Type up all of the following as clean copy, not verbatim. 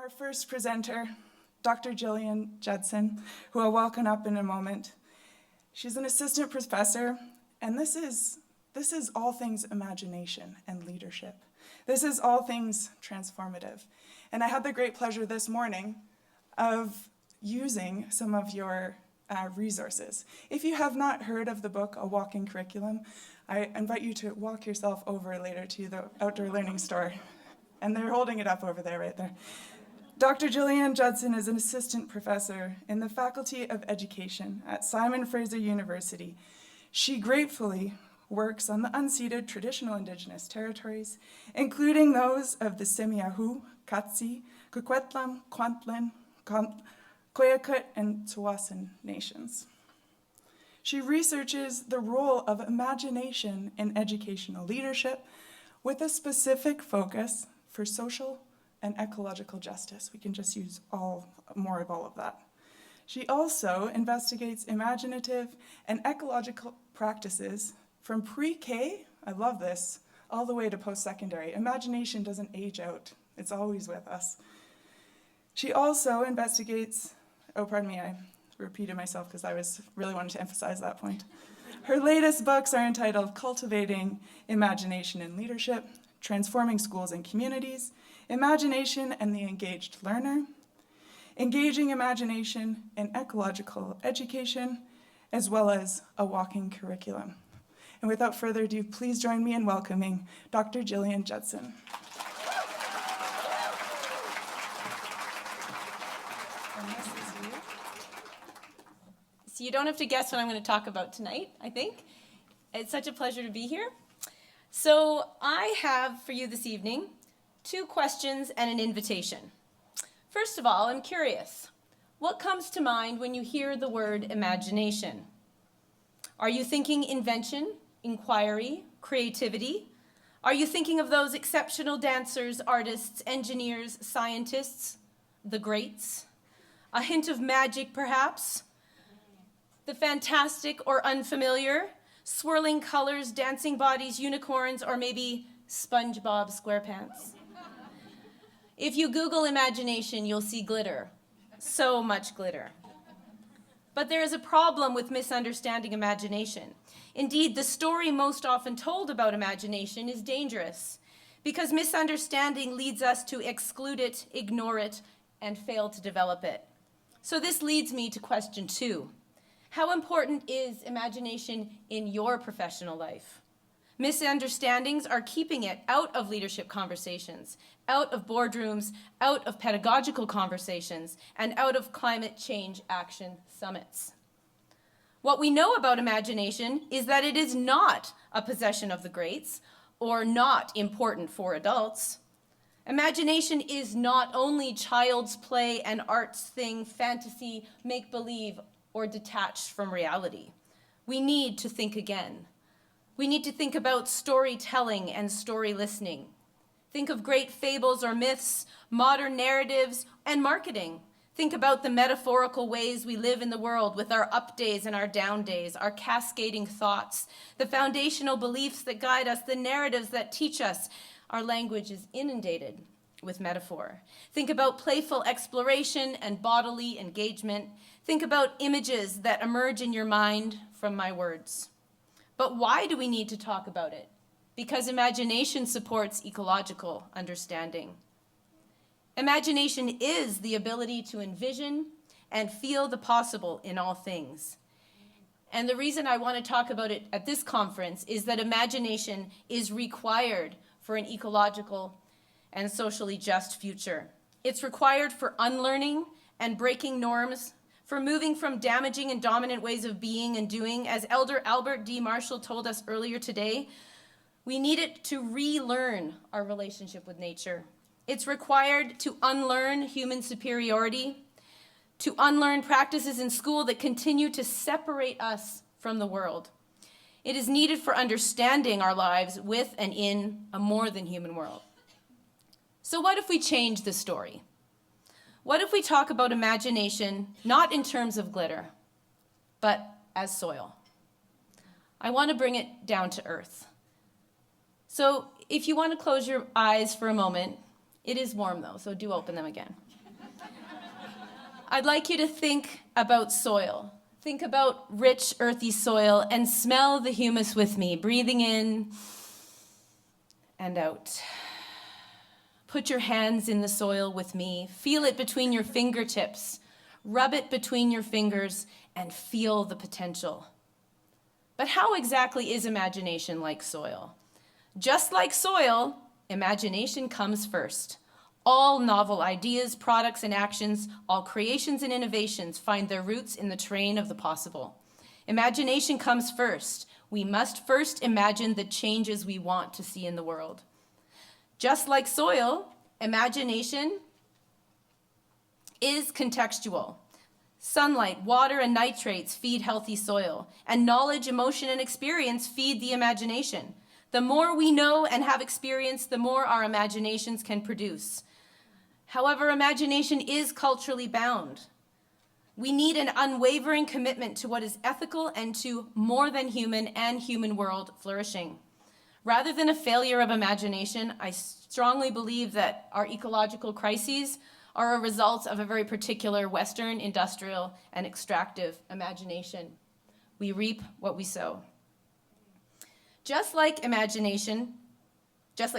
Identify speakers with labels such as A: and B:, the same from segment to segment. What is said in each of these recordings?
A: Our first presenter, Dr. Gillian Judson, who I'll welcome up in a moment. She's an assistant professor, and this is all things imagination and leadership. This is all things transformative. And I had the great pleasure this morning of using some of your resources. If you have not heard of the book, A Walking Curriculum, I invite you to walk yourself over later to the outdoor learning store. And they're holding it up over there, right there. Dr. Gillian Judson is an assistant professor in the Faculty of Education at Simon Fraser University. She gratefully works on the unceded traditional Indigenous territories, including those of the Semiahmoo, Katsi, Coquitlam, Kwantlen, Koyukut, and Tsawwassen nations. She researches the role of imagination in educational leadership with a specific focus for social and ecological justice. We can just use more of all of that. She also investigates imaginative and ecological practices from PreK, I love this, all the way to post-secondary. Imagination doesn't age out. It's always with us. She also investigates, I repeated myself because I really wanted to emphasize that point. Her latest books are entitled Cultivating, Imagination and Leadership, Transforming Schools and Communities, Imagination and the Engaged Learner, Engaging Imagination in Ecological Education, as well as A Walking Curriculum. And without further ado, please join me in welcoming Dr. Gillian Judson.
B: So you don't have to guess what I'm going to talk about tonight, I think. It's such a pleasure to be here. So I have for you this evening 2 questions and an invitation. First of all, I'm curious. What comes to mind when you hear the word imagination? Are you thinking invention, inquiry, creativity? Are you thinking of those exceptional dancers, artists, engineers, scientists, the greats? A hint of magic, perhaps? The fantastic or unfamiliar? Swirling colors, dancing bodies, unicorns, or maybe SpongeBob SquarePants? If you Google imagination, you'll see glitter. So much glitter. But there is a problem with misunderstanding imagination. Indeed, the story most often told about imagination is dangerous because misunderstanding leads us to exclude it, ignore it, and fail to develop it. So this leads me to question 2. How important is imagination in your professional life? Misunderstandings are keeping it out of leadership conversations, out of boardrooms, out of pedagogical conversations, and out of climate change action summits. What we know about imagination is that it is not a possession of the greats or not important for adults. Imagination is not only child's play and arts thing, fantasy, make-believe, or detached from reality. We need to think again. We need to think about storytelling and story listening. Think of great fables or myths, modern narratives, and marketing. Think about the metaphorical ways we live in the world with our up days and our down days, our cascading thoughts, the foundational beliefs that guide us, the narratives that teach us. Our language is inundated with metaphor. Think about playful exploration and bodily engagement. Think about images that emerge in your mind from my words. But why do we need to talk about it? Because imagination supports ecological understanding. Imagination is the ability to envision and feel the possible in all things. And the reason I want to talk about it at this conference is that imagination is required for an ecological and socially just future. It's required for unlearning and breaking norms, for moving from damaging and dominant ways of being and doing. As Elder Albert D. Marshall told us earlier today, we need it to relearn our relationship with nature. It's required to unlearn human superiority, to unlearn practices in school that continue to separate us from the world. It is needed for understanding our lives with and in a more than human world. So what if we change the story? What if we talk about imagination not in terms of glitter, but as soil? I want to bring it down to earth. So if you want to close your eyes for a moment, It is warm though, so do open them again. I'd like you to think about soil. Think about rich, earthy soil and smell the humus with me, breathing in and out. Put your hands in the soil with me. Feel it between your fingertips. Rub it between your fingers and feel the potential. But how exactly is imagination like soil? Just like soil, imagination comes first. All novel ideas, products, and actions, all creations and innovations find their roots in the terrain of the possible. Imagination comes first. We must first imagine the changes we want to see in the world. Just like soil, imagination is contextual. Sunlight, water, and nitrates feed healthy soil, and knowledge, emotion, and experience feed the imagination. The more we know and have experienced, the more our imaginations can produce. However, imagination is culturally bound. We need an unwavering commitment to what is ethical and to more than human and human world flourishing. Rather than a failure of imagination, I strongly believe that our ecological crises are a result of a very particular Western, industrial, and extractive imagination. We reap what we sow. Just like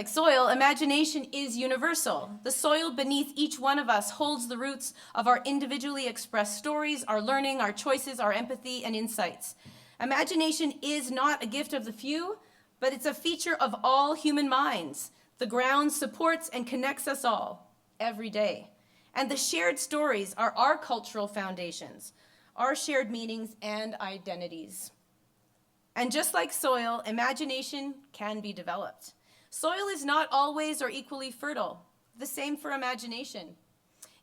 B: soil, imagination is universal. The soil beneath each one of us holds the roots of our individually expressed stories, our learning, our choices, our empathy, and insights. Imagination is not a gift of the few, but it's a feature of all human minds. The ground supports and connects us all every day. And the shared stories are our cultural foundations, our shared meanings and identities. And just like soil, imagination can be developed. Soil is not always or equally fertile. The same for imagination.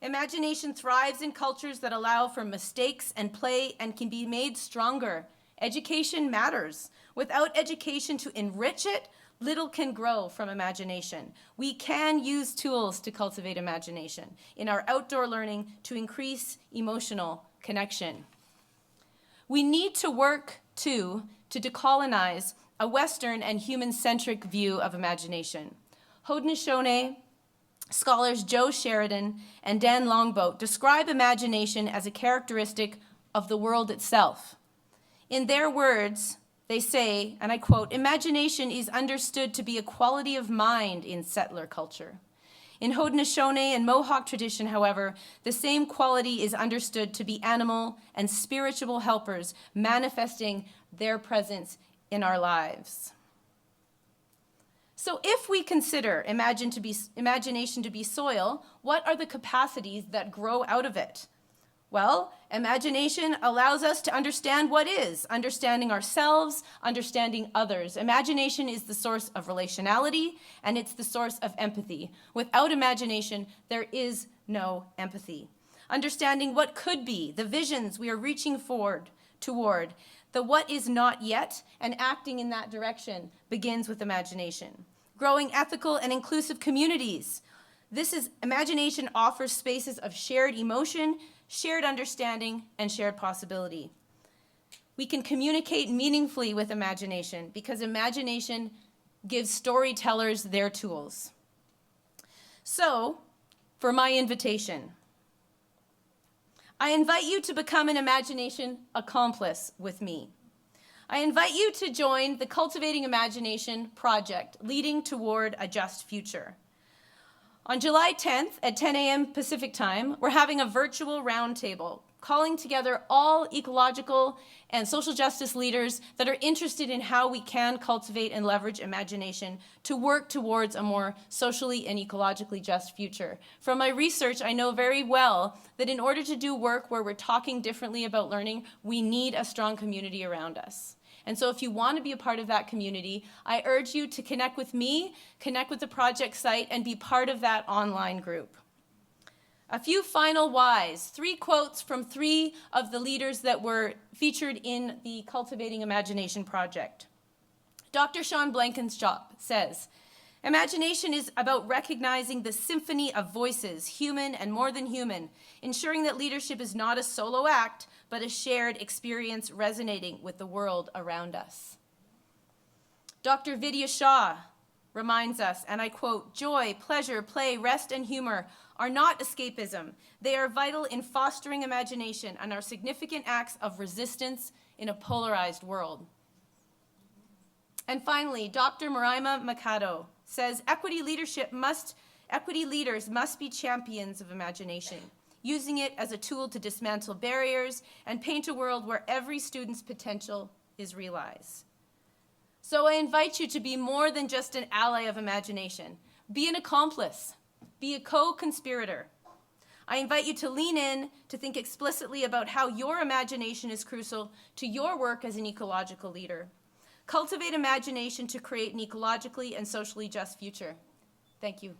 B: Imagination thrives in cultures that allow for mistakes and play and can be made stronger. Education matters. Without education to enrich it, little can grow from imagination. We can use tools to cultivate imagination in our outdoor learning to increase emotional connection. We need to work, too, to decolonize a Western and human-centric view of imagination. Haudenosaunee scholars Joe Sheridan and Dan Longboat describe imagination as a characteristic of the world itself. In their words, they say, and I quote, "Imagination is understood to be a quality of mind in settler culture. In Haudenosaunee and Mohawk tradition, however, the same quality is understood to be animal and spiritual helpers manifesting their presence in our lives." So if we consider imagination to be soil, what are the capacities that grow out of it? Well, imagination allows us to understand what is, understanding ourselves, understanding others. Imagination is the source of relationality, and it's the source of empathy. Without imagination, there is no empathy. Understanding what could be, the visions we are reaching toward, the what is not yet, and acting in that direction begins with imagination. Growing ethical and inclusive communities. Imagination offers spaces of shared emotion, shared understanding, and shared possibility. We can communicate meaningfully with imagination because imagination gives storytellers their tools. So, for my invitation, I invite you to become an imagination accomplice with me. I invite you to join the Cultivating Imagination project, leading toward a just future. On July 10th at 10 a.m. Pacific time, we're having a virtual roundtable, calling together all ecological and social justice leaders that are interested in how we can cultivate and leverage imagination to work towards a more socially and ecologically just future. From my research, I know very well that in order to do work where we're talking differently about learning, we need a strong community around us. And so if you want to be a part of that community, I urge you to connect with me, connect with the project site, and be part of that online group. A few final whys, 3 quotes from 3 of the leaders that were featured in the Cultivating Imagination project. Dr. Sean Blankenship says, "Imagination is about recognizing the symphony of voices, human and more than human, ensuring that leadership is not a solo act, but a shared experience resonating with the world around us." Dr. Vidya Shah reminds us, and I quote, "Joy, pleasure, play, rest, and humor are not escapism. They are vital in fostering imagination and are significant acts of resistance in a polarized world." And finally, Dr. Maraima Mikado says, equity leaders must be champions of imagination, using it as a tool to dismantle barriers and paint a world where every student's potential is realized. So I invite you to be more than just an ally of imagination. Be an accomplice. Be a co-conspirator. I invite you to lean in, to think explicitly about how your imagination is crucial to your work as an ecological leader. Cultivate imagination to create an ecologically and socially just future. Thank you.